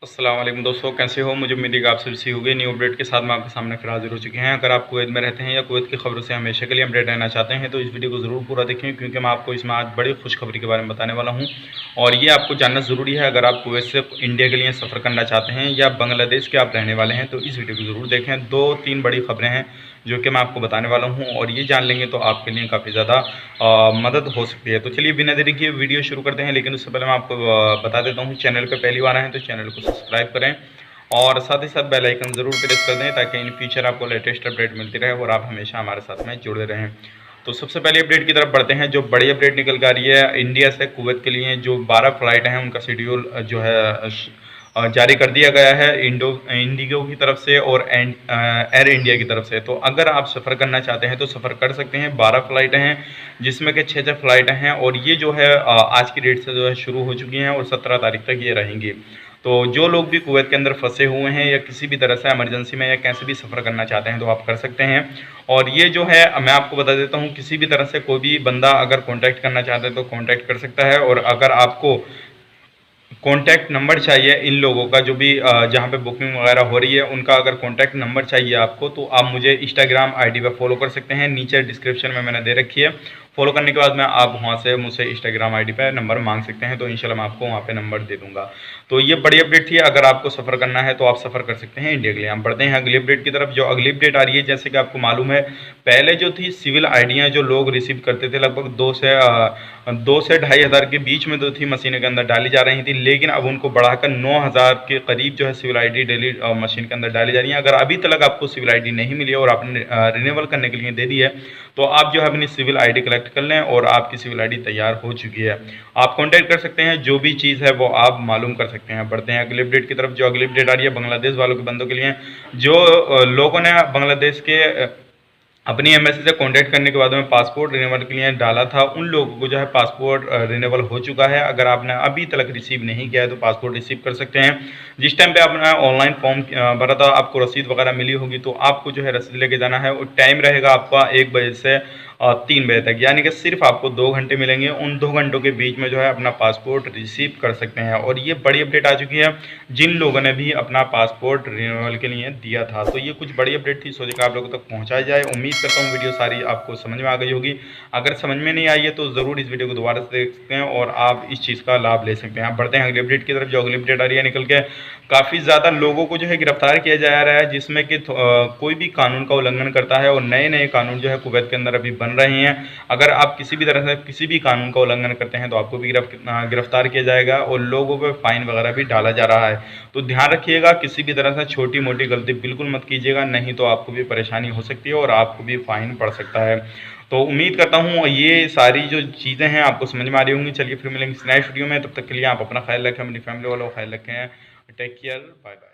अस्सलाम वालेकुम दोस्तों, कैसे हो? मुझे उम्मीद है कि आप सभी सही होंगे। न्यू अपडेट के साथ मैं आपके सामने फिर हाजिर हो चुके हैं। अगर आप कुवैत में रहते हैं या कुवैत की खबरों से हमेशा के लिए अपडेट रहना चाहते हैं तो इस वीडियो को ज़रूर पूरा देखें, क्योंकि मैं आपको इसमें आज बड़ी खुशखबरी के बारे में बताने वाला हूं और ये आपको जानना ज़रूरी है। अगर आप कुवैत से इंडिया के लिए सफ़र करना चाहते हैं या बांग्लादेश के आप रहने वाले हैं तो इस वीडियो को ज़रूर देखें। 2-3 बड़ी खबरें हैं जो कि मैं आपको बताने वाला हूं और ये जान लेंगे तो आपके लिए काफ़ी ज़्यादा मदद हो सकती है। तो चलिए बिना देरी किए वीडियो शुरू करते हैं, लेकिन उससे पहले मैं आपको बता देता हूँ, चैनल पर पहली बार आए हैं तो चैनल को सब्सक्राइब करें और साथ ही साथ बेल आइकन ज़रूर प्रेस कर दें ताकि इन फ्यूचर आपको लेटेस्ट अपडेट मिलती रहे और आप हमेशा हमारे साथ में जुड़े रहें। तो सबसे पहले अपडेट की तरफ बढ़ते हैं। जो बड़ी अपडेट निकल कर आ रही है इंडिया से कुवैत के लिए, जो 12 फ्लाइट हैं उनका शेड्यूल जो है जारी कर दिया गया है इंडिगो की तरफ से और एयर इंडिया की तरफ से। तो अगर आप सफ़र करना चाहते हैं तो सफ़र कर सकते हैं। 12 फ्लाइटें हैं जिसमें कि 6 फ्लाइटें हैं और ये जो है आज की डेट से जो है शुरू हो चुकी हैं और 17 तारीख तक ये रहेंगी। तो जो लोग भी कुवैत के अंदर फंसे हुए हैं या किसी भी तरह से इमरजेंसी में या कैसे भी सफ़र करना चाहते हैं तो आप कर सकते हैं। और ये जो है मैं आपको बता देता हूँ, किसी भी तरह से कोई भी बंदा अगर कांटेक्ट करना चाहता है तो कांटेक्ट कर सकता है। और अगर आपको कॉन्टैक्ट नंबर चाहिए इन लोगों का, जो भी जहाँ पे बुकिंग वगैरह हो रही है उनका अगर कॉन्टैक्ट नंबर चाहिए आपको तो आप मुझे इंस्टाग्राम आईडी पे फॉलो कर सकते हैं। नीचे डिस्क्रिप्शन में मैंने दे रखी है। फॉलो करने के बाद में आप वहाँ से मुझसे इंस्टाग्राम आईडी पे नंबर मांग सकते हैं, तो इंशाल्लाह मैं आपको वहाँ पे नंबर दे दूँगा। तो ये बड़ी अपडेट थी। अगर आपको सफ़र करना है तो आप सफ़र कर सकते हैं इंडिया के लिए। हम बढ़ते हैं अगली अपडेट की तरफ। जो अगली अपडेट आ रही है, जैसे कि आपको मालूम है, पहले जो थी सिविल आईडियाँ जो लोग रिसीव करते थे लगभग 2 से 2,500 के बीच में जो थी मशीन के अंदर डाली जा रही थी, लेकिन अब उनको बढ़ाकर 9,000 के करीब जो है सिविल आईडी डेली मशीन के अंदर डाली जा रही है। अगर अभी तक आपको सिविल आईडी नहीं मिली है और आपने रिन्यूअल करने के लिए दे दी है तो आप जो है अपनी सिविल आईडी कलेक्ट कर लें और आपकी सिविल आईडी तैयार हो चुकी है। आप कांटेक्ट कर सकते हैं, जो भी चीज़ है वो आप मालूम कर सकते हैं। बढ़ते हैं अगली अपडेट की तरफ। जो अगली अपडेट आ रही है बांग्लादेश वालों के बंदों के लिए, जो लोगों ने बांग्लादेश के अपनी एम्बेसी से कांटेक्ट करने के बाद में पासपोर्ट रिन्यूअल के लिए डाला था, उन लोगों को जो है पासपोर्ट रिन्यूअल हो चुका है। अगर आपने अभी तक रिसीव नहीं किया है तो पासपोर्ट रिसीव कर सकते हैं। जिस टाइम पे आपने ऑनलाइन फॉर्म भरा था आपको रसीद वगैरह मिली होगी, तो आपको जो है रसीद लेके जाना है और टाइम रहेगा आपका 1 बजे से 3 बजे तक, यानी कि सिर्फ आपको 2 घंटे मिलेंगे। उन 2 घंटों के बीच में जो है अपना पासपोर्ट रिसीव कर सकते हैं। और ये बड़ी अपडेट आ चुकी है जिन लोगों ने भी अपना पासपोर्ट रिन्यूअल के लिए दिया था। तो ये कुछ बड़ी अपडेट थी, सोचे कि आप लोगों तक पहुंचाई जाए। उम्मीद करता हूँ वीडियो सारी आपको समझ में आ गई होगी। अगर समझ में नहीं आई है तो ज़रूर इस वीडियो को दोबारा से देख सकते हैं और आप इस चीज़ का लाभ ले सकते हैं। आप बढ़ते हैं अगली अपडेट की तरफ। जो अगली अपडेट आ रही है निकल के, काफ़ी ज़्यादा लोगों को जो है गिरफ्तार किया जा रहा है, जिसमें कि कोई भी कानून का उल्लंघन करता है और नए नए कानून जो है कुवैत के अंदर अभी बन रहे हैं। अगर आप किसी भी तरह से किसी भी कानून का उल्लंघन करते हैं तो आपको भी गिरफ्तार किया जाएगा और लोगों पर फाइन वगैरह भी डाला जा रहा है। तो ध्यान रखिएगा, किसी भी तरह से छोटी मोटी गलती बिल्कुल मत कीजिएगा, नहीं तो आपको भी परेशानी हो सकती है और आपको भी फाइन पड़ सकता है। तो उम्मीद करता हूँ ये सारी जो चीज़ें हैं आपको समझ में आ रही होंगी। चलिए फिर मिलेंगे इस नए वीडियो में, तब तक के लिए आप अपना ख्याल रखें, अपनी फैमिली वालों का ख्याल रखें। Take care, bye bye.